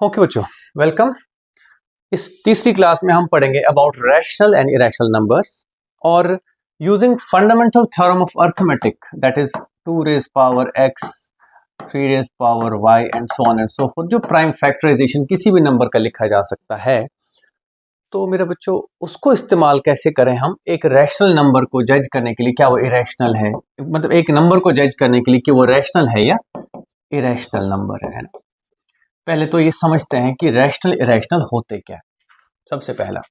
Okay बच्चों, welcome. इस तीसरी क्लास में हम पढ़ेंगे about rational and irrational numbers और using fundamental theorem of arithmetic, that is 2 raise power x 3 raise power y and so on and so forth, जो prime factorization किसी भी नंबर का लिखा जा सकता है। तो मेरे बच्चों, उसको इस्तेमाल कैसे करें हम एक रैशनल नंबर को जज करने के लिए, क्या वो इरेशनल है, मतलब एक नंबर को जज करने के लिए कि वो रैशनल है या इरेशनल नंबर है ना। पहले तो ये समझते हैं कि रैशनल इरेशनल होते क्या। सबसे पहला,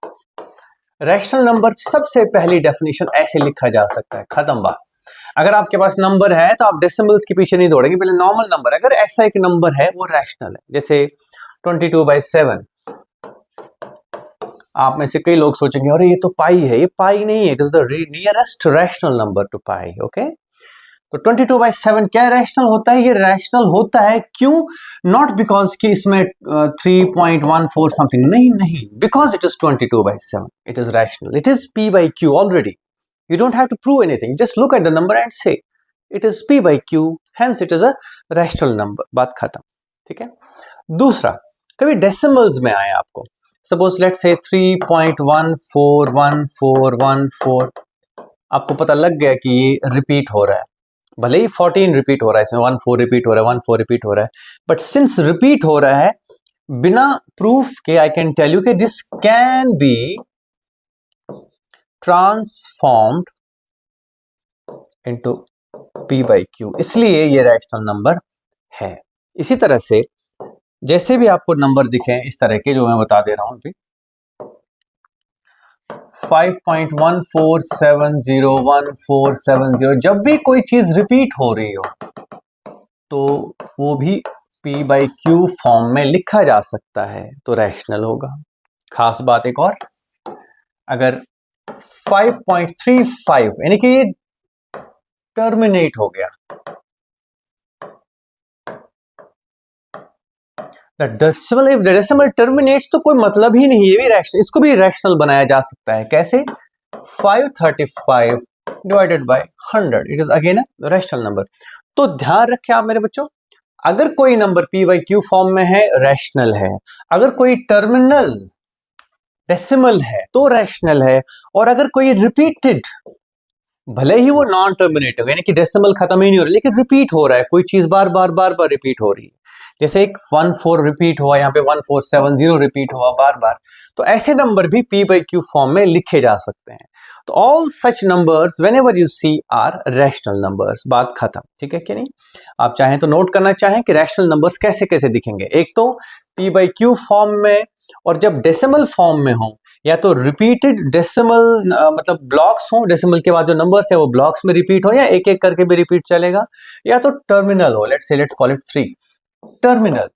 रैशनल नंबर सबसे पहली डेफिनेशन ऐसे लिखा जा सकता है, खत्म बात। अगर आपके पास नंबर है तो आप डेसिमल्स के पीछे नहीं दौड़ेंगे, पहले नॉर्मल नंबर, अगर ऐसा एक नंबर है वो रैशनल है। जैसे 22/7, आप में से कई लोग सोचेंगे अरे ये तो पाई है, ये पाई नहीं है, it is the nearest rational number two pi. Okay, तो 22/7 क्या रैशनल होता है? ये रैशनल होता है क्यों? नॉट बिकॉज कि इसमें 3.14 समथिंग, नहीं, because it is 22/7, it is rational, it is p/q already. You don't have to prove anything, just look at the number and say it is p/q, hence it is a rational number, बात खत्म। ठीक है। दूसरा, कभी decimals में आए आपको, suppose let's से 3.141414, आपको पता लग गया कि ये रिपीट हो रहा है, भले ही 14 रिपीट हो रहा है, इसमें 14 रिपीट हो रहा है, 14 रिपीट हो रहा है, बट सिंस रिपीट हो रहा है, बिना प्रूफ के आई कैन टेल यू कि this can be transformed into p/q, इसलिए ये रैशनल नंबर है। इसी तरह से जैसे भी आपको नंबर दिखे इस तरह के जो मैं बता दे रहा हूं अभी, 5.14701470, जब भी कोई चीज रिपीट हो रही हो तो वो भी p/q फॉर्म में लिखा जा सकता है, तो रैशनल होगा। खास बात एक और, अगर 5.35 यानी कि ये टर्मिनेट हो गया, इफ द डेसिमल टर्मिनेट्स, तो कोई मतलब ही नहीं, ये भी रैशनल, इसको भी रैशनल बनाया जा सकता है। कैसे? 535 divided by 100, it is again a rational number. तो ध्यान रखें आप मेरे बच्चों, अगर कोई नंबर p/q फॉर्म में है, रैशनल है। अगर कोई टर्मिनल डेसिमल है तो रैशनल है। और अगर कोई रिपीटेड, भले ही वो नॉन टर्मिनेटिव यानी कि डेसिमल खत्म ही नहीं हो रहा, लेकिन रिपीट हो रहा है, कोई चीज बार बार रिपीट हो रही है, जैसे एक 14 रिपीट हुआ, यहाँ पे 1470 रिपीट हुआ बार बार, तो ऐसे नंबर भी p/q फॉर्म में लिखे जा सकते हैं। तो all such numbers whenever you see are rational numbers, बात खत्म। ठीक है कि नहीं? आप चाहें तो नोट करना चाहें कि रैशनल नंबर्स कैसे कैसे दिखेंगे। एक तो p/q फॉर्म में, और जब डेसिमल फॉर्म में हो, या तो रिपीटेड डेसिमल मतलब ब्लॉक्स हो, डेसिमल के बाद जो नंबर्स है वो ब्लॉक्स में रिपीट हो, या एक एक करके भी रिपीट चलेगा, या तो टर्मिनल हो, let's call it 3 terminal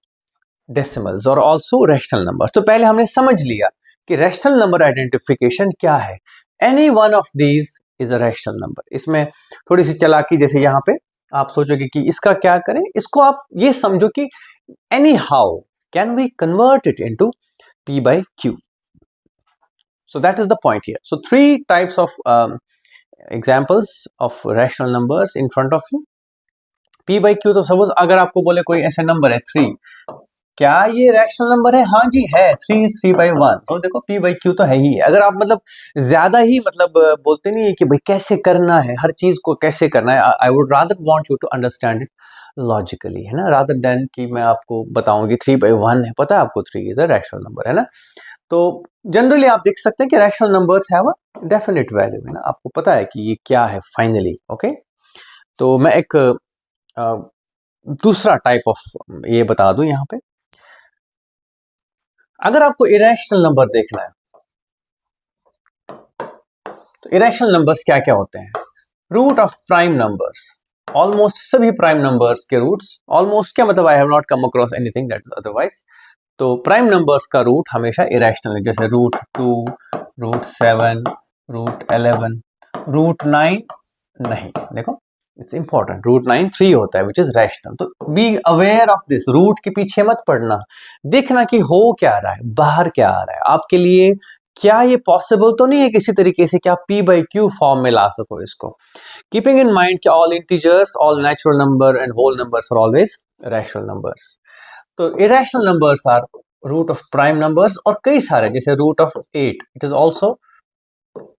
decimals और आल्सो रैशनल नंबर्स। तो पहले हमने समझ लिया कि रैशनल नंबर आइडेंटिफिकेशन क्या है। Any one of these is a rational number. इसमें थोड़ी सी चालाकी, जैसे यहाँ पे आप सोचोगे कि इसका क्या करें, इसको आप ये समझो कि any how can we convert it into p/q. So that is the point here. So 3 types of examples of rational numbers in front of you. p/q, तो सपोज अगर आपको बोले कोई ऐसा नंबर है 3, क्या ये रैशनल नंबर है? हाँ जी है, 3 is 3/1, तो देखो p/q तो है ही है। अगर आप मतलब ज्यादा ही मतलब बोलते नहीं है कि भाई कैसे करना है, हर चीज को कैसे करना है, I would rather want you to understand it logically, है ना, रादर देन कि मैं आपको बताऊं कि 3/1 है। पता है आपको 3 इज अ रैशनल नंबर, है ना। तो जनरली आप देख सकते हैं कि rational numbers have a definite value, है ना, आपको पता है कि ये क्या है फाइनली। ओके, तो मैं एक दूसरा टाइप ऑफ ये बता दूं यहाँ पे। अगर आपको इरेशनल नंबर देखना है, तो इरेशनल नंबर्स क्या क्या होते हैं? Root of prime numbers, almost सभी प्राइम नंबर्स के रूट्स, ऑलमोस्ट क्या मतलब, I have not come across anything that is otherwise, तो प्राइम नंबर्स का रूट हमेशा इरेशनल है, जैसे √2, √7, √11, √9 नहीं। देखो, इट्स इंपॉर्टेंट, √9 3 होता है विच इज रैशनल। तो be aware of this, root के पीछे मत पड़ना, देखना कि हो क्या रहा है, बाहर क्या आ रहा है आपके लिए। क्या ये पॉसिबल तो नहीं है किसी तरीके से कि आप p/q फॉर्म में ला सको इसको, कीपिंग इन माइंड कि all integers, all natural number and whole numbers are always rational numbers. तो irrational numbers are root of prime numbers, और कई सारे जैसे root of 8 it is also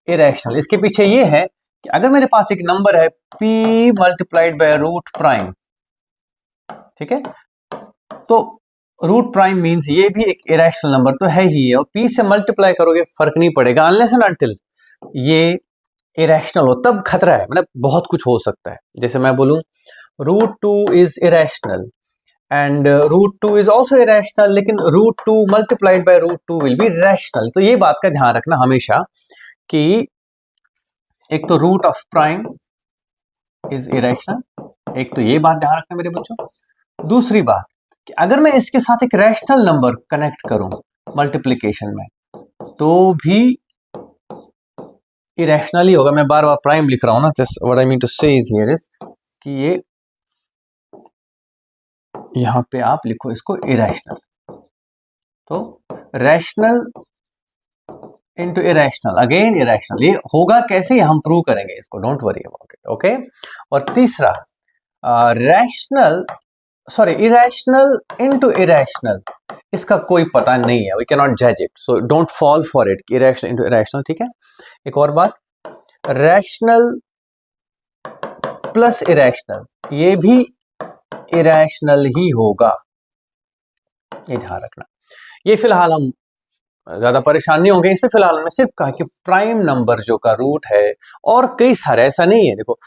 irrational. इसके पीछे ये है कि अगर मेरे पास एक नंबर है p multiplied by root prime, ठीक है, तो रूट प्राइम मींस ये भी एक इरेशनल नंबर तो है ही है, और p से मल्टीप्लाई करोगे फर्क नहीं पड़ेगा अनलेस एंड अनटिल ये इरेशनल हो, तब खतरा है, मतलब बहुत कुछ हो सकता है। जैसे मैं बोलूं root 2 is irrational and root 2 is also irrational, लेकिन root 2 multiplied by root 2 will be rational. तो ये बात का ध्यान रखना हमेशा कि एक तो root of prime is irrational, एक तो ये बात ध्यान रखना मेरे बच्चों। दूसरी बात कि अगर मैं इसके साथ एक रैशनल नंबर कनेक्ट करूं मल्टीप्लिकेशन में तो भी इरेशनल ही होगा। मैं बार बार प्राइम लिख रहा हूं ना, just what I mean to say is here is कि ये यहां पे आप लिखो इसको इरेशनल, तो rational into irrational, again irrational. ये होगा कैसे, हम प्रूव करेंगे इसको, don't worry about it, okay. और तीसरा rational sorry irrational into irrational, इसका कोई पता नहीं है, वी कैन नॉट जज it, so don't fall for it, irrational into irrational, ठीक है। एक और बात, रैशनल प्लस इरेशनल, ये भी इरेशनल ही होगा, ये ध्यान रखना। ये फिलहाल हम ज्यादा परेशान नहीं होंगे इस पे, फिलहाल हमने सिर्फ कहा कि प्राइम नंबर जो का रूट है, और कई सारे ऐसा नहीं है, देखो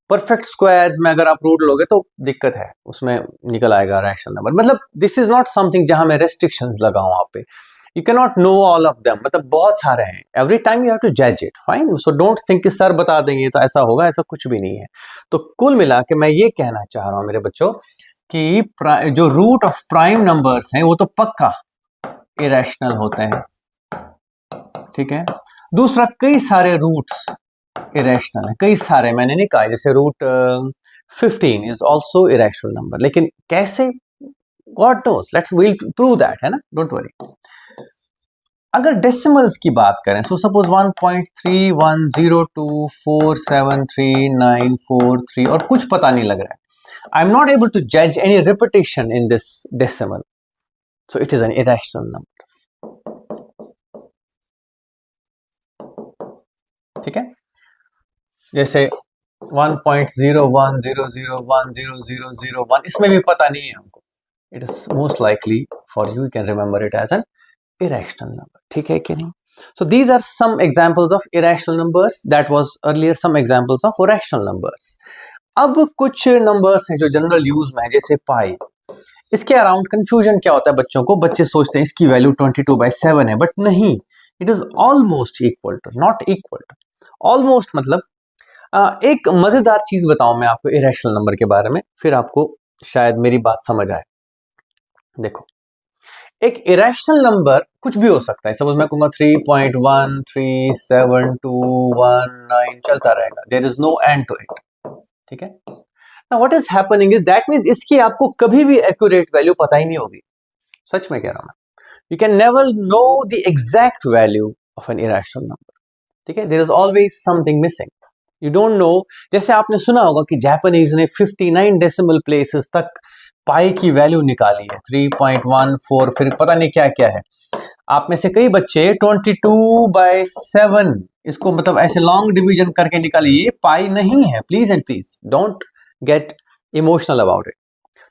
परफेक्ट स्क्वायर्स में अगर आप रूट लोगे तो दिक्कत है, उसमें निकल आएगा रैशनल नंबर। मतलब दिस इज नॉट समथिंग जहां मैं रेस्ट्रिक्शंस लगाऊं आप पे, you can not know all of them, मतलब बहुत सारे हैं, every time you have to जज it, fine. So don't think कि सर बता देंगे तो ऐसा होगा, ऐसा कुछ भी नहीं है। तो कुल मिला के मैं ये कहना चाह रहा हूं मेरे बच्चों कि जो रूट ऑफ प्राइम नंबर्स हैं वो तो पक्का इरेशनल होते हैं, ठीक है। दूसरा, कई सारे रूट्स इरेशनल है, कई सारे, मैंने नहीं कहा, जैसे root 15 is also irrational number, लेकिन कैसे, God knows, let's will prove that, है ना, डोंट वरी। अगर डेसिमल्स की बात करें, सो सपोज 1.3102473943 और कुछ पता नहीं लग रहा है, I am not able to जज any repetition in this decimal, so it is an irrational number, ठीक है। जैसे 1.0100100001, इसमें भी पता नहीं है हमको, it is most likely for you can remember it as an irrational number, ठीक है कि नहीं। so these are some examples of irrational numbers, that was earlier some examples of rational numbers। अब कुछ नंबर्स हैं जो जनरल यूज में है, जैसे पाई। इसके अराउंड कंफ्यूजन क्या होता है बच्चों को, बच्चे सोचते हैं इसकी वैल्यू 22/7 है, बट नहीं, it is almost equal to, not equal to, almost. मतलब एक मजेदार चीज बताऊं मैं आपको इरेशनल नंबर के बारे में, फिर आपको शायद मेरी बात समझ आए। देखो, एक इरेशनल नंबर कुछ भी हो सकता है, सपोज मैं कहूंगा 3.1372119 चलता रहेगा, there is no end to it, ठीक है। Now what is happening is that means इसकी आपको कभी भी एक्यूरेट वैल्यू पता ही नहीं होगी, सच में कह रहा हूं मैं। You can never know the exact value of an irrational number, ठीक है, there is always something missing, you don't know. जैसे आपने सुना होगा कि जापानीज ने 59 डेसिमल प्लेसेस तक पाई की वैल्यू निकाली है, 3.14, फिर पता नहीं क्या क्या है। आप में से कई बच्चे 22/7 इसको मतलब ऐसे लॉन्ग डिवीजन करके निकाली, ये पाई नहीं है, please and please don't get emotional about it.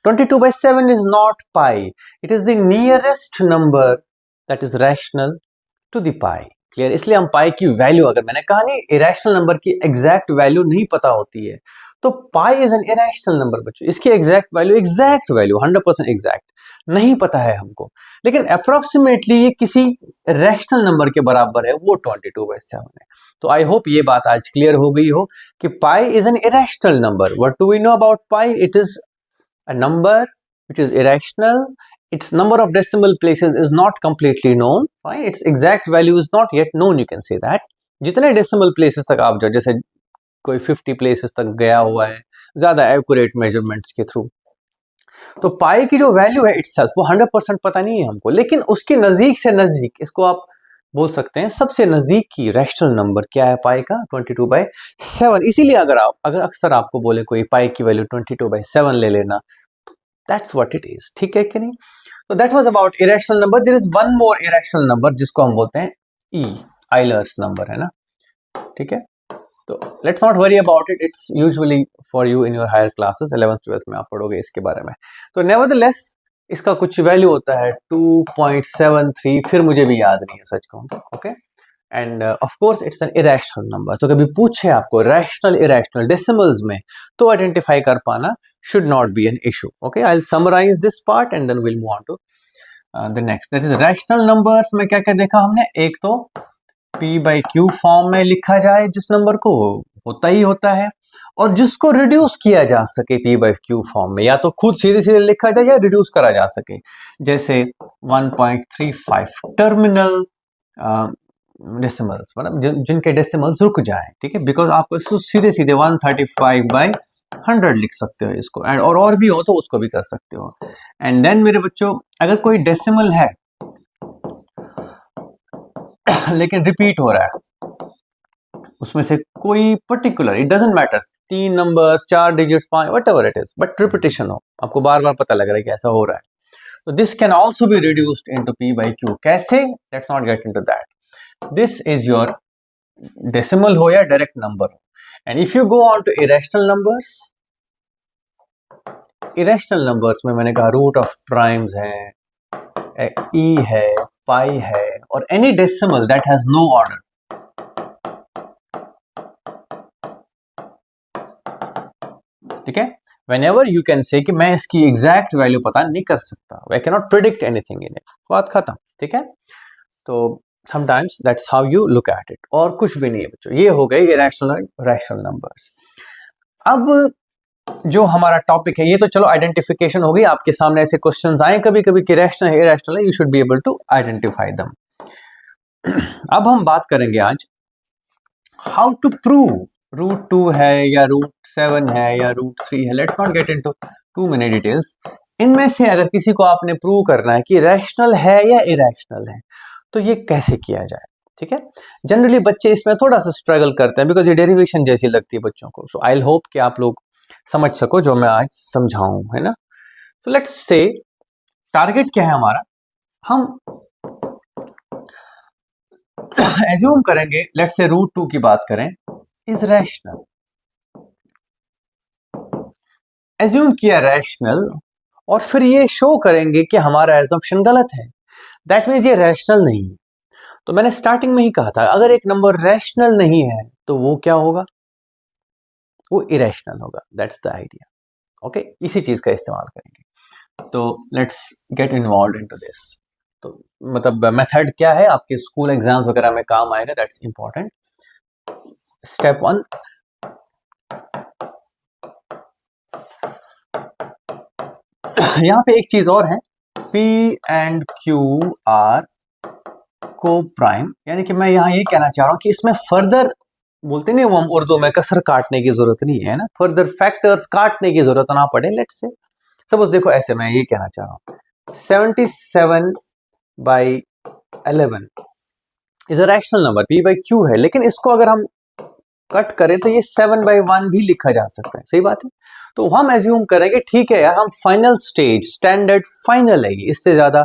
22/7 is not pi, it is the nearest number that is rational to the pi, clear. इसलिए हम पाई की वैल्यू, अगर मैंने कहा नहीं इरेशनल नंबर की एग्जैक्ट वैल्यू नहीं पता होती है, तो pi is an irrational number बच्चों, इसकी एग्जैक्ट वैल्यू 100% एग्जैक्ट नहीं पता है हमको, लेकिन अप्रोक्सीमेटली ये किसी रैशनल नंबर के बराबर है, वो 22/7 है। तो आई होप ये बात आज क्लियर हो गई हो कि pi is an irrational number. What do we know about pi? It is a number which is irrational, its number of decimal places is not completely known, right? Its exact value is not yet known, you can say that। जितने decimal places तक आप जाओ, जैसे कोई 50 places तक गया हुआ है ज्यादा accurate measurements के थ्रू, तो पाई की जो वैल्यू है इटसेल्फ वो 100% पता नहीं है हमको, लेकिन उसके नजदीक से नजदीक, इसको आप बोल सकते हैं सबसे नजदीक की रैशनल नंबर क्या है पाई का, 22/7। इसीलिए अगर अक्सर आपको बोले कोई पाई की वैल्यू 22/7 ले लेना, दैट्स व्हाट इट इज, ठीक है कि नहीं। तो that was about irrational number. There is one more irrational number जिसको हम बोलते हैं ई, आइलर्स नंबर, है ना. ठीक है, तो let's not worry about it, it's usually for you in your higher classes, 11th 12th में आप पढ़ोगे इसके बारे में. तो नेवरदलेस इसका कुछ वैल्यू होता है 2.73, फिर मुझे भी याद नहीं है सच कहूं तो. Okay, end of course it's an irrational number. तो कभी पूछे आपको रैशनल इरेशनल डेसिमल्स में, तो आइडेंटिफाई कर पाना should not be an issue. Okay, I will summarise this part and then will move on to the next. That is rational numbers में क्या क्या देखा हमने. एक तो p बाई क्यू फॉर्म में लिखा जाए जिस नंबर को, होता ही होता है, और जिसको रिड्यूस किया जा सके p बाई क्यू फॉर्म में, या तो खुद सीधे सीधे लिखा जाए या रिड्यूस करा जा सके. जैसे 1.35 टर्मिनल डेसिमल्स, मतलब जिनके डेसिमल्स रुक जाए. ठीक है, बिकॉज आपको इसको सीधे सीधे 135 बाई 100 लिख सकते हो इसको, एंड और भी हो तो उसको भी कर सकते हो. एंड देन मेरे बच्चों, अगर कोई डेसिमल है लेकिन रिपीट हो रहा है, उसमें से कोई particular, it doesn't matter, 3 numbers, 4 digits, 5, whatever it is, but repetition हो, आपको बार बार पता लग रहा है कि ऐसा हो रहा है, तो this can also be reduced into p by q. कैसे? Let's not get into that. This is your decimal हो या डायरेक्ट नंबर हो. And if you go on to irrational numbers, irrational numbers में मैंने कहा रूट ऑफ प्राइम्स है, ई है, pi है, और any decimal that has no order. ठीक है, whenever you can say कि मैं इसकी एग्जैक्ट वैल्यू पता नहीं कर सकता, I cannot predict anything in it, बात खत्म. ठीक है, तो sometimes that's how you look at it, और कुछ भी नहीं है बच्चों. ये हो गई irrational rational numbers. अब जो हमारा टॉपिक है, ये तो चलो आइडेंटिफिकेशन हो गई. आपके सामने ऐसे क्वेश्चंस आए कभी कभी कि रैशनल है इरेशनल है, you should be able to identify them. अब हम बात करेंगे आज हाउ टू प्रूव रूट 2 है या रूट 7 है या रूट 3 है. Let's not get into two many details. इनमें से अगर किसी को आपने प्रूव करना है कि रैशनल है या इरेशनल है, तो ये कैसे किया जाए. ठीक है, जनरली बच्चे इसमें थोड़ा सा स्ट्रगल करते हैं बिकॉज ये डेरिवेशन जैसी लगती है बच्चों को. सो आई होप कि आप लोग समझ सको जो मैं आज समझाऊं, है ना. सो लेट्स से टारगेट क्या है हमारा. हम एज्यूम करेंगे, लेट्स से रूट 2 की बात करें, इज रैशनल. एज्यूम किया रैशनल, और फिर ये शो करेंगे कि हमारा एजम्पशन गलत है. दैट मीन्स ये रैशनल नहीं है. तो मैंने स्टार्टिंग में ही कहा था, अगर एक नंबर रैशनल नहीं है तो वो क्या होगा, वो इरेशनल होगा. That's the idea. ओके, इसी चीज का इस्तेमाल करेंगे. तो let's get involve into this. तो मतलब मेथड क्या है, आपके स्कूल एग्जाम्स वगैरह में काम आएगा, दैट्स इंपॉर्टेंट. स्टेप 1, यहां पे एक चीज और है, P एंड Q आर को प्राइम, यानी कि मैं यहां ये कहना चाह रहा हूं कि इसमें फर्दर, बोलते नहीं वो हम उर्दू में, कसर काटने की जरूरत नहीं है ना, फर्दर फैक्टर्स काटने की जरूरत ना पड़े. लेट्स से सपोज देखो, ऐसे मैं ये कहना चाह रहा हूं 77 by 11 is a rational number, p by q है, लेकिन इसको अगर हम कट करें तो ये 7 बाई 1 भी लिखा जा सकता है. सही बात है. तो हम एज्यूम करेंगे ठीक है यार, हम फाइनल स्टेज, स्टैंडर्ड फाइनल है, इससे ज्यादा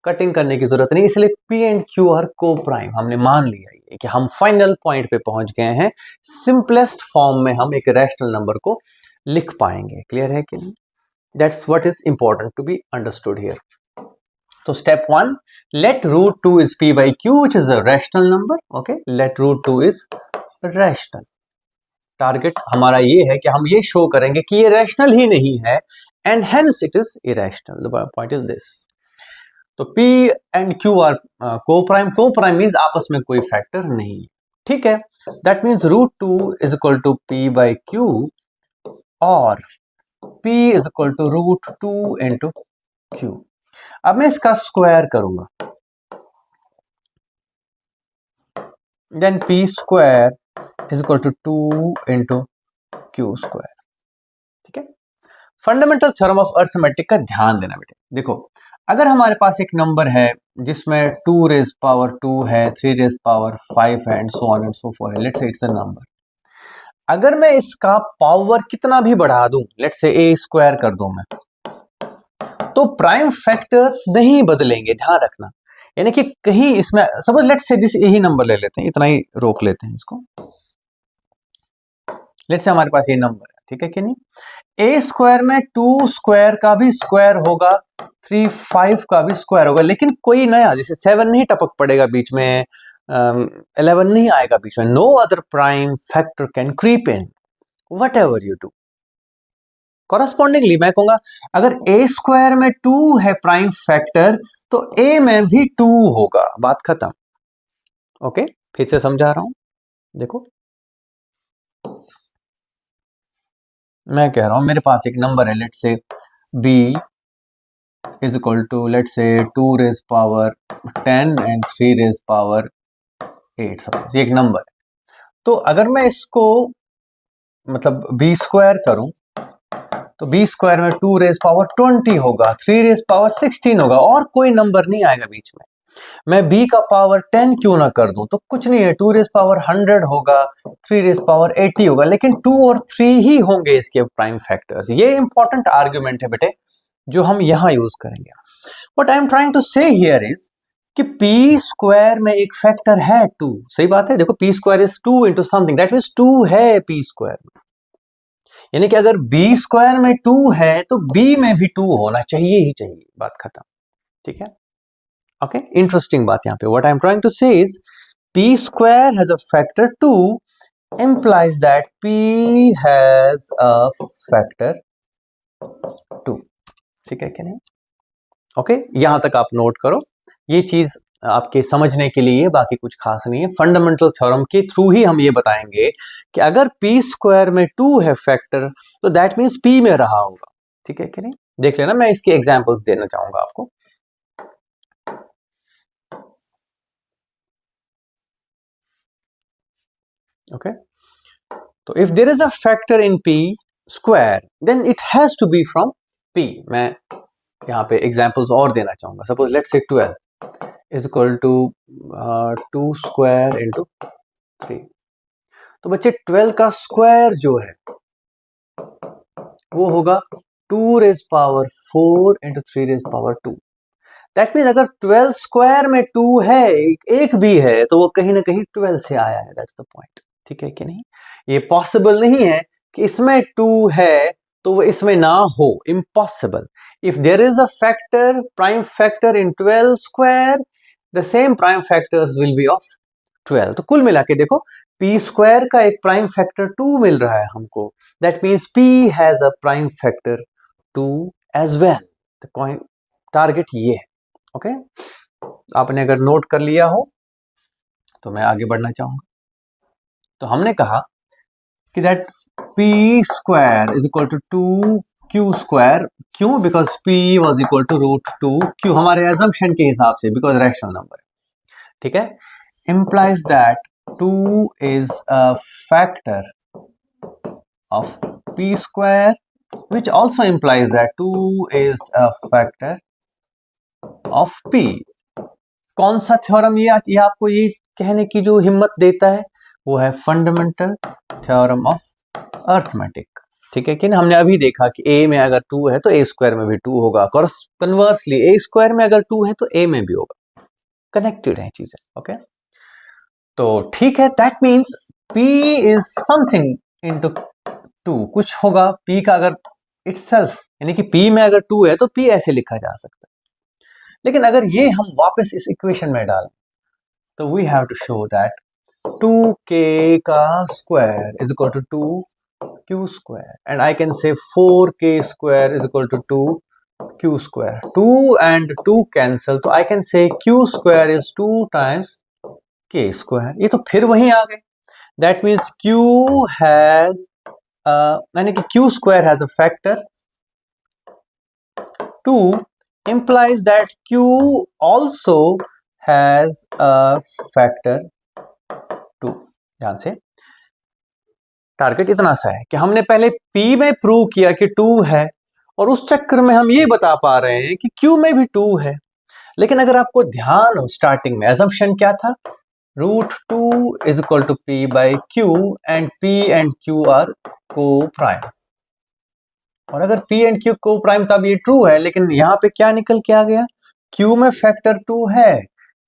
कटिंग करने की जरूरत नहीं, इसलिए P एंड Q आर को प्राइम हमने मान लिया है कि हम फाइनल पॉइंट पे पहुंच गए हैं. सिंपलेस्ट फॉर्म में हम एक रैशनल नंबर को लिख पाएंगे. क्लियर है कि नहीं? That's what is important to be understood here. तो step 1, let root 2 is P by Q which is a rational number. Okay, let root 2 is rational. Target हमारा ये है कि हम ये शो करेंगे कि ये रैशनल ही नहीं है, and hence it is irrational. The point is this. तो P and Q are coprime means आपस में कोई फैक्टर नहीं है. ठीक है, that means root 2 is equal to P by Q, और P is equal to root 2 into Q. अब मैं इसका स्क्वायर करूंगा, then P square is equal to 2 into Q square. ठीक है, फंडामेंटल थ्योरम ऑफ अरिथमेटिक का ध्यान देना बेटे. देखो, अगर हमारे पास एक नंबर है जिसमें 2 रेज पावर 2 है, 3 रेज पावर 5 है, and so on and so for है, let's say it's a number. अगर मैं इसका पावर कितना भी बढ़ा दूं, लेट्स से a स्क्वायर कर दूं मैं, तो प्राइम फैक्टर्स नहीं बदलेंगे, ध्यान रखना। यानी कि कहीं इसमें सपोज लेट्स से दिस यही नंबर ले लेते हैं, इतना ही रोक लेते हैं इसको। लेट्स से हमारे पास ये नंबर है, ठीक है कि नहीं। ए स्क्वायर में 2 स्क्वायर का भी स्क्वायर होगा, 3 5 का भी स्क्वायर होगा, लेकिन कोई नया जैसे 7 नहीं टपक पड़ेगा बीच में, 11 नहीं आएगा बीच में। No other prime factor can creep in whatever you do. Correspondingly मैं कहूंगा अगर ए स्क्वायर में 2 है प्राइम फैक्टर, तो ए में भी 2 होगा, बात खत्म। ओके, फिर से समझा रहा हूं, देखो मैं कह रहा हूं मेरे पास एक नंबर है, let's say b is equal to let's say 2 raise power 10 and 3 raise power 8, suppose ये एक नंबर है। तो अगर मैं इसको मतलब b स्क्वायर करूं, तो b स्क्वायर में 2 रेज पावर 20 होगा, 3 रेज पावर 16 होगा, और कोई नंबर नहीं आएगा बीच में। मैं b का पावर 10 क्यों ना कर दूं, तो कुछ नहीं है, 2 रेज पावर 100 होगा, 3 रेज पावर 80 होगा, लेकिन 2 और 3 ही होंगे इसके प्राइम फैक्टर्स। ये इंपॉर्टेंट आर्ग्यूमेंट है बेटे, जो हम यहां यूज करेंगे। What I am trying to say here is कि p स्क्वायर में एक फैक्टर है 2, सही बात है। देखो p square is 2 into something, that means 2 है p स्क्वायर में। यानी कि अगर b स्क्वायर में 2 है तो b में भी 2 होना चाहिए ही चाहिए, बात खत्म, ठीक है। ओके, इंटरेस्टिंग बात यहां पे। What I am trying to say is p square has a factor 2 implies that p has a factor 2, ठीक है कि नहीं। ओके, यहां तक आप नोट करो, ये चीज आपके समझने के लिए, बाकी कुछ खास नहीं है। फंडामेंटल थ्योरम के थ्रू ही हम ये बताएंगे कि अगर p स्क्वायर में 2 है फैक्टर, तो दैट मीन्स p में रहा होगा, ठीक है कि नहीं। देख लेना, मैं इसके एग्जांपल्स देना चाहूंगा आपको। ओके, तो if there is a factor in p square, then it has to be from p। मैं यहाँ पे एग्जांपल्स और देना चाहूंगा। Suppose let's say 12 is equal to 2 square into 3। तो बच्चे 12 का स्क्वायर जो है वो होगा 2 raise power 4 into 3 raise power 2। That means अगर 12 स्क्वायर में 2 है, एक भी है, तो वो कहीं ना कहीं 12 से आया है, दैट्स द पॉइंट, ठीक है कि नहीं। ये पॉसिबल नहीं है कि इसमें 2 है तो वो इसमें ना हो, impossible. If there is a factor, prime factor in 12 square, the same prime factors will be of 12। तो कुल मिला के देखो, p स्क्वायर का एक प्राइम फैक्टर 2 मिल रहा है हमको, that means p has a prime factor 2 as well. The target ये है। ओके, आपने अगर नोट कर लिया हो तो मैं आगे बढ़ना चाहूंगा। तो हमने कहा कि that p square is equal to 2q square. क्यों? Because p was equal to root 2q, हमारे एजम्पशन के हिसाब से, बिकॉज रैशनल नंबर है, ठीक है। implies that 2 is a factor of p square, which also implies that 2 is a factor of p। कौन सा थ्योरम ये आपको ये कहने की जो हिम्मत देता है, वो है फंडामेंटल थ्योरम ऑफ अर्थमेटिक, ठीक है कि ना। हमने अभी देखा कि a में अगर 2 है तो a स्क्वायर में भी 2 होगा, कन्वर्सली a स्क्वायर में अगर 2 है तो a में भी होगा, कनेक्टेड है चीजें। ओके, तो ठीक है, that means p is something into 2, कुछ होगा p का अगर इटसेल्फ, यानी कि p में अगर 2 है तो p ऐसे लिखा जा सकता है। लेकिन अगर ये हम वापस इस इक्वेशन में डालें, तो we have to show that 2k का square is equal to 2q square, and I can say 4k square is equal to 2q square. 2 and 2 cancel, तो I can say q square is 2 times k square. ये तो फिर वहीं आ गए, that means q has यानी कि q square has a factor 2 implies that q also has a factor 2। ध्यान से, टारगेट इतना सा है कि हमने पहले p में प्रूव किया कि 2 है, और उस चक्कर में हम ये बता पा रहे हैं कि q में भी 2 है। लेकिन अगर आपको ध्यान हो, स्टार्टिंग में assumption क्या था, root 2 is equal to p by q, and p and q are coprime. और अगर P and Q coprime तब ये ट्रू है, लेकिन यहाँ पे क्या निकल के आ गया, Q में फैक्टर 2 है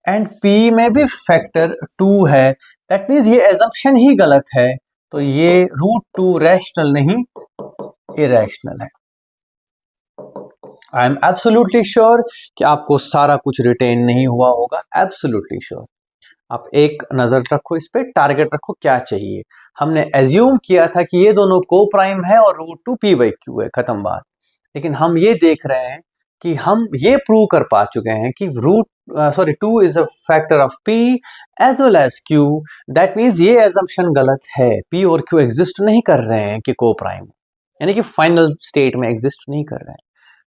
एंड P में भी फैक्टर 2 है, दैट मीन्स ये एजम्पशन ही गलत है, तो ये रूट 2 रैशनल नहीं इरेशनल है। आई एम एब्सोल्युटली श्योर कि आपको सारा कुछ रिटेन नहीं हुआ होगा, एब्सोल्युटली श्योर। आप एक नजर रखो इस पे, टारगेट रखो क्या चाहिए। हमने एज्यूम किया था कि ये दोनों को प्राइम है और रूट 2 P बाई Q है, खत्म बात। लेकिन हम ये देख रहे हैं कि हम ये प्रूव कर पा चुके हैं कि root 2 is a factor of P as well as Q, that means ये एजम्पशन गलत है, P और Q एग्जिस्ट नहीं कर रहे हैं कि को प्राइम, यानी कि फाइनल स्टेट में एग्जिस्ट नहीं कर रहे हैं।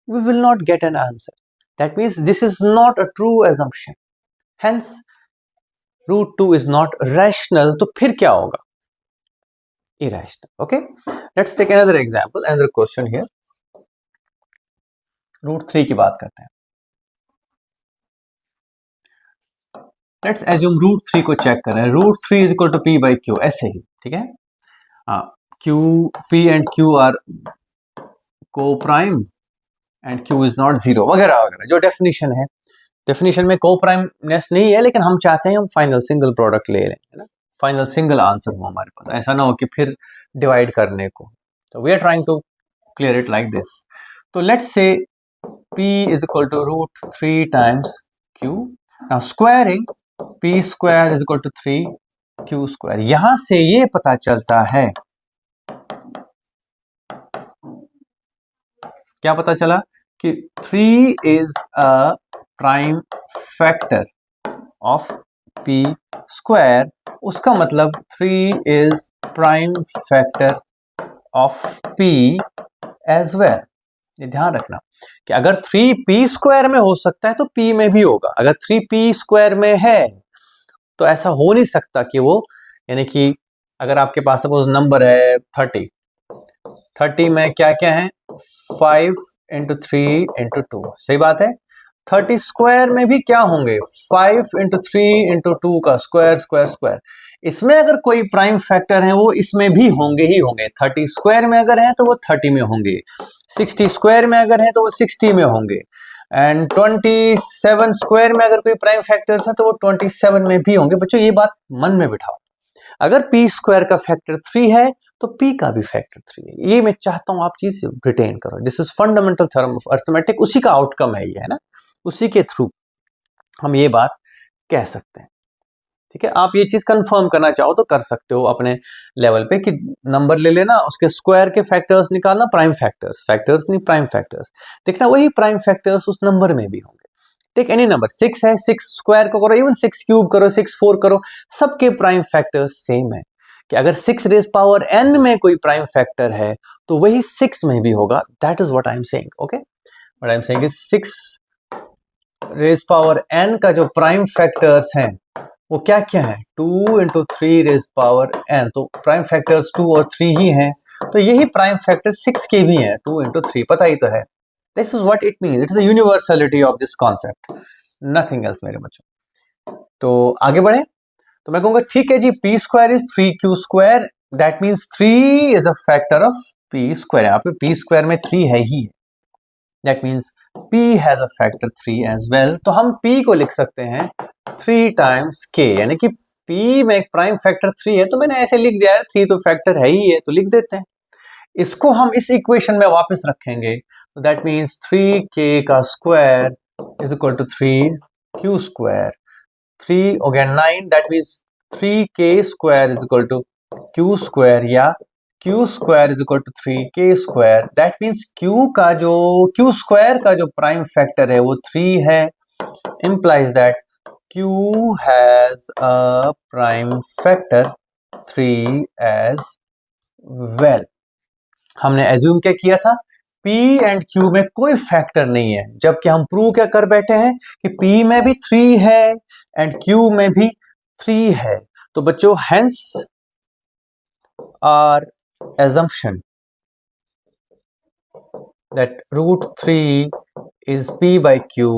We will not get an answer. That means this is not a true assumption. Hence, root 2 is not rational. तो फिर क्या होगा? Irrational. Okay? Let's take another example, another question here. Root 3 की बात करते हैं. Let's assume root 3 को check करें. Root 3 is equal to P by Q. ऐसे ही, ठीक है? Q, P and Q are co-prime and Q is not 0 वगैरह वगैरह, जो डेफिनेशन है, डेफिनेशन में को प्राइमनेस नहीं है, लेकिन हम चाहते हैं हम फाइनल सिंगल प्रोडक्ट ले लें, है ना, फाइनल सिंगल आंसर हो हमारे पास, ऐसा ना हो कि फिर डिवाइड करने को। तो we are trying to clear it like this. तो let's say P is equal to root 3 times Q। Now squaring P square is equal to 3 Q square. यहां से ये पता चलता है, क्या पता चला कि 3 is a prime factor of P square. उसका मतलब 3 is prime factor of P as well. ये ध्यान रखना कि अगर 3 P स्क्वायर में हो सकता है तो P में भी होगा। अगर 3 P स्क्वायर में है तो ऐसा हो नहीं सकता कि वो, यानी कि अगर आपके पास सपोज नंबर है 30 में क्या क्या है, 5 इंटू 3 इंटू 2, सही बात है। 30 स्क्वायर में भी क्या होंगे, 5 इंटू 3 इंटू 2 का स्क्वायर स्क्वायर स्क्वायर। इसमें अगर कोई प्राइम फैक्टर है वो इसमें भी होंगे ही होंगे। 30 स्क्वायर में अगर है तो वो 30 में होंगे, 60 स्क्वायर में अगर है तो वो 60 में होंगे, एंड 27 स्क्वायर में अगर कोई प्राइम फैक्टर्स है तो वो 27 में भी होंगे। बच्चों ये बात मन में बिठाओ, अगर P स्क्वायर का फैक्टर 3 है तो P का भी फैक्टर 3 है। ये मैं चाहता हूं आप चीज रिटेन करो, this is fundamental theorem of arithmetic, उसी का आउटकम है ये, है ना, उसी के थ्रू हम ये बात कह सकते हैं। ठीक है, आप ये चीज कंफर्म करना चाहो तो कर सकते हो अपने लेवल पे कि नंबर ले लेना, उसके स्क्वायर के फैक्टर्स निकालना, प्राइम फैक्टर्स, फैक्टर्स नहीं प्राइम फैक्टर्स, देखना वही प्राइम फैक्टर्स उस नंबर में भी होंगे। टेक एनी नंबर, 6 है, 6 स्क्वायर को करो, इवन 6 क्यूब करो, 6 4 करो, सबके प्राइम फैक्टर्स सेम है कि अगर 6 रेज पावर n में कोई प्राइम फैक्टर है तो वही 6 में भी होगा। That is what I am saying. Okay, what I am saying is 6 raise power n का जो प्राइम फैक्टर्स हैं वो क्या क्या है, 2 इंटू 3 रेज पावर n, तो प्राइम फैक्टर्स 2 और 3 ही हैं, तो यही प्राइम फैक्टर 6 के भी हैं, 2 इंटू 3, पता ही तो है। This is what it means, it is the universality of this concept, nothing else मेरे बच्चों। तो आगे बढ़े तो मैं कहूंगा ठीक है जी, P square is 3Q square, that means 3 is a factor of P square. यहाँ पे P स्क्वायर में 3 है ही, that means P has a factor 3 as well. तो हम P को लिख सकते हैं 3 टाइम्स K, यानी कि P में एक प्राइम फैक्टर 3 है, तो मैंने ऐसे लिख दिया है, 3 तो फैक्टर है ही है तो लिख देते हैं। इसको हम इस इक्वेशन में वापस रखेंगे तो दैट मीन्स 3K का square is equal to 3Q square, 3 हो गया 9, that means 3K square is equal to Q square, या Q square is equal to 3K square. That means Q square का जो प्राइम फैक्टर है वो 3 है, implies that Q has a prime factor 3 as well। हमने assume क्या किया था, P एंड Q में कोई फैक्टर नहीं है, जबकि हम प्रूव क्या कर बैठे हैं कि P में भी 3 है एंड Q में भी 3 है। तो बच्चों hence our assumption that root 3 is P by Q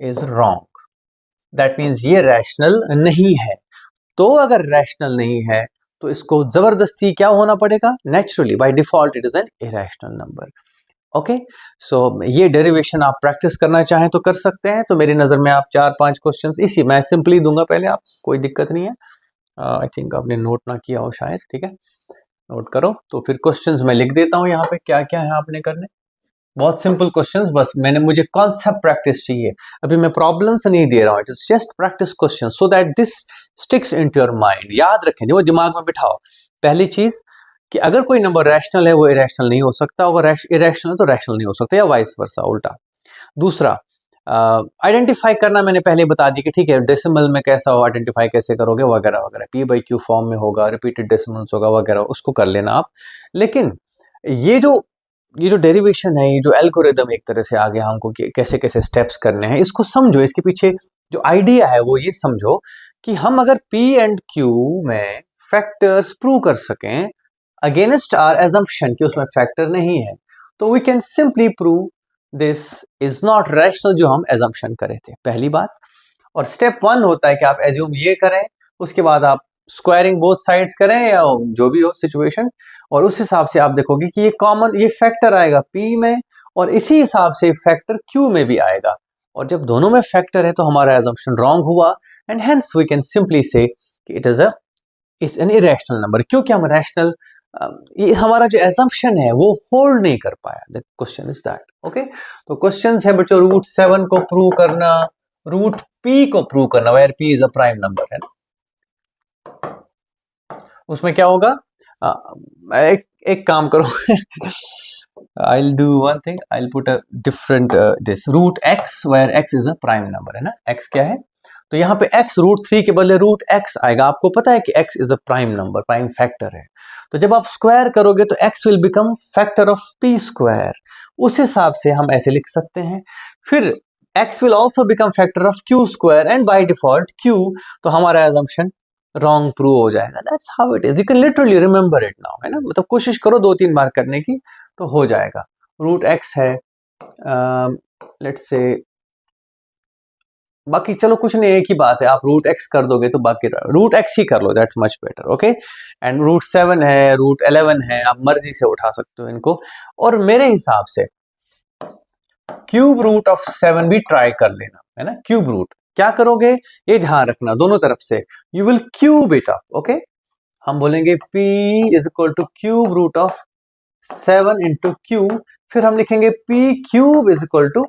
is wrong। That means ये रैशनल नहीं है। तो अगर रैशनल नहीं है तो इसको जबरदस्ती क्या होना पड़ेगा, naturally by default it is an irrational number. Okay, so ये डेरिवेशन आप प्रैक्टिस करना चाहें तो कर सकते हैं। तो मेरी नज़र में आप 4-5 क्वेश्चंस इसी मैं सिंपली दूंगा पहले, आप कोई दिक्कत नहीं है। आई थिंक आपने नोट ना किया हो शायद, ठीक है, नोट करो। तो फिर क्वेश्चंस मैं लिख देता हूँ यहाँ पे क्या क्या है आपने करने। बहुत सिंपल क्वेश्चंस, बस मुझे कॉन्सेप्ट प्रैक्टिस चाहिए। अभी मैं प्रॉब्लम्स नहीं दे रहा हूँ, it's just practice question so that this sticks into your mind. याद रखें, वो दिमाग में बिठाओ। पहली चीज कि अगर कोई नंबर रैशनल है वो इरेशनल नहीं हो सकता, अगर इरेशनल है तो रैशनल नहीं हो सकता, या वाइस वर्सा, उल्टा। दूसरा, आइडेंटिफाई करना मैंने पहले बता दी कि ठीक है, डेसिमल में कैसा हो, आइडेंटिफाई कैसे करोगे वगैरह वगैरह, पी बाई क्यू फॉर्म में होगा, रिपीटेड डेसिमल्स होगा वगैरह, उसको कर लेना आप। लेकिन ये जो डेरिवेशन है, ये जो एल्गोरिदम एक तरह से आ गया हमको कि कैसे कैसे स्टेप्स करने हैं, इसको समझो। इसके पीछे जो आइडिया है वो ये समझो कि हम अगर P एंड Q में फैक्टर्स प्रूव कर सकें अगेंस्ट आर एजम्पशन कि उसमें फैक्टर नहीं है, तो we can simply prove this is not rational, जो हम एजम्पशन करे थे, पहली बात। और स्टेप 1 होता है कि आप एज्यूम ये करें, उसके बाद आप स्क्वायरिंग बोथ साइड्स करें या जो भी हो सिचुएशन, और उस हिसाब से आप देखोगे कि ये फैक्टर आएगा P में, और इसी हिसाब से फैक्टर Q में भी आएगा। और जब दोनों में फैक्टर है तो हमारा एजम्पशन रॉन्ग हुआ, and hence we can simply say कि इट्स एन इरेशनल नंबर। क्योंकि हम रैशनल, ये हमारा जो एजम्पशन है वो होल्ड नहीं कर पाया। The question is that, okay. तो क्वेश्चन है बच्चों, रूट 7 को प्रूव करना, रूट P को प्रूव करना, where P is a prime number, है ना। उसमें क्या होगा, एक काम करो, I'll do one thing, I'll put a different this root x where x is a prime number, है ना। x क्या है, तो यहाँ पे x रूट 3 के बदले रूट x आएगा। आपको पता है कि x is a prime number, prime factor है। तो जब आप स्क्वायर करोगे तो x will become factor of p square, उस हिसाब से हम ऐसे लिख सकते हैं। फिर x will also become factor of q square, and by default q, तो हमारा एजम्पशन रॉन्ग प्रूव हो जाएगा। That's how it is, you can literally remember it now, है ना। मतलब कोशिश करो 2-3 बार करने की तो हो जाएगा। रूट एक्स है, लेट्स से, बाकी चलो कुछ नहीं, एक ही बात है, आप रूट एक्स कर दोगे तो बाकी रूट एक्स ही कर लो, that's much better, okay. And root 7 है, रूट 11 है, आप मर्जी से उठा सकते हो इनको। और मेरे हिसाब से क्यूब रूट ऑफ 7 भी ट्राई कर लेना, है ना। क्यूब रूट क्या करोगे, ये ध्यान रखना, दोनों तरफ से you will cube it up, okay. हम बोलेंगे P is equal to cube root of 7 into Q, फिर हम लिखेंगे P cube is equal to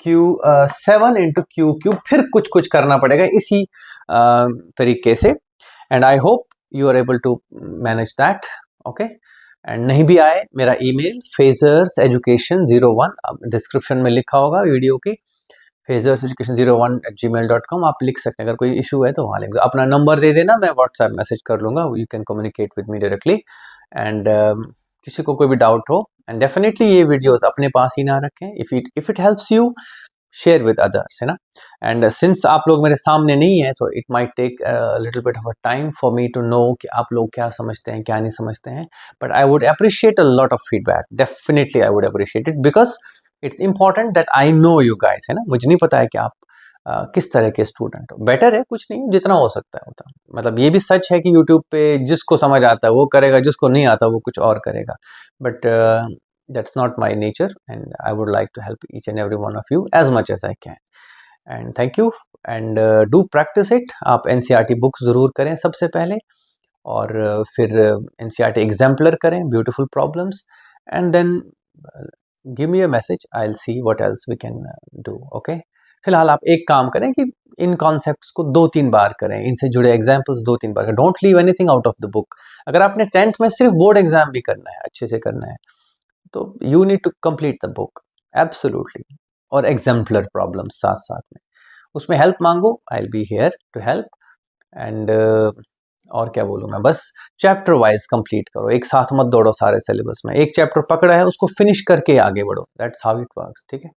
Q 7 into Q cube, फिर कुछ कुछ करना पड़ेगा इसी तरीके से। And I hope you are able to manage that, okay. एंड नहीं भी आए, मेरा ईमेल fazerseducation01 डिस्क्रिप्शन में लिखा होगा वीडियो की, fazerseducation01@gmail.com, आप लिख सकते हैं। अगर कोई इशू है तो वहाँ लिख दो, अपना नंबर दे देना, मैं व्हाट्सएप मैसेज कर लूँगा, you can communicate with me directly. And किसी को कोई भी डाउट हो, एंड डेफिनेटली ये वीडियोस अपने पास ही ना रखें, if it helps you share with others, है ना। एंड सिंस आप लोग मेरे सामने नहीं है, तो it might take little bit of a time for me to know कि आप लोग क्या समझते हैं क्या नहीं समझते हैं, but I would appreciate a lot of feedback, definitely I would appreciate it, because it's important that I know you guys, है ना। मुझे नहीं पता है कि आप किस तरह के स्टूडेंट हो। बेटर है, कुछ नहीं, जितना हो सकता है उतना। मतलब ये भी सच है कि यूट्यूब पे जिसको समझ आता है वो करेगा, जिसको नहीं आता वो कुछ और करेगा, but that's not my nature, and I would like to help each and every one of you as much as I can, and thank you, and do practice it। आप NCERT बुक्स ज़रूर करें सबसे पहले, और फिर NCERT exemplar करें, beautiful problems, and then give me a message, I will see what else we can do, okay. फिलहाल आप एक काम करें कि इन कॉन्सेप्ट्स को 2-3 बार करें, इनसे जुड़े एग्जाम्पल्स 2-3 बार करें, don't leave anything out of the book. अगर आपने 10th में सिर्फ बोर्ड एग्जाम भी करना है, अच्छे से करना है, तो you need to complete the book absolutely, और एग्जाम्पलर प्रॉब्लम्स साथ साथ में, उसमें हेल्प मांगो, I will be here to help. And और क्या बोलूँ मैं, बस चैप्टर वाइज कंप्लीट करो, एक साथ मत दौड़ो सारे सिलेबस में, एक चैप्टर पकड़ा है उसको फिनिश करके आगे बढ़ो, दैट्स हाउ इट वर्क्स, ठीक है।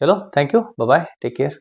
चलो, thank you, bye bye, take care.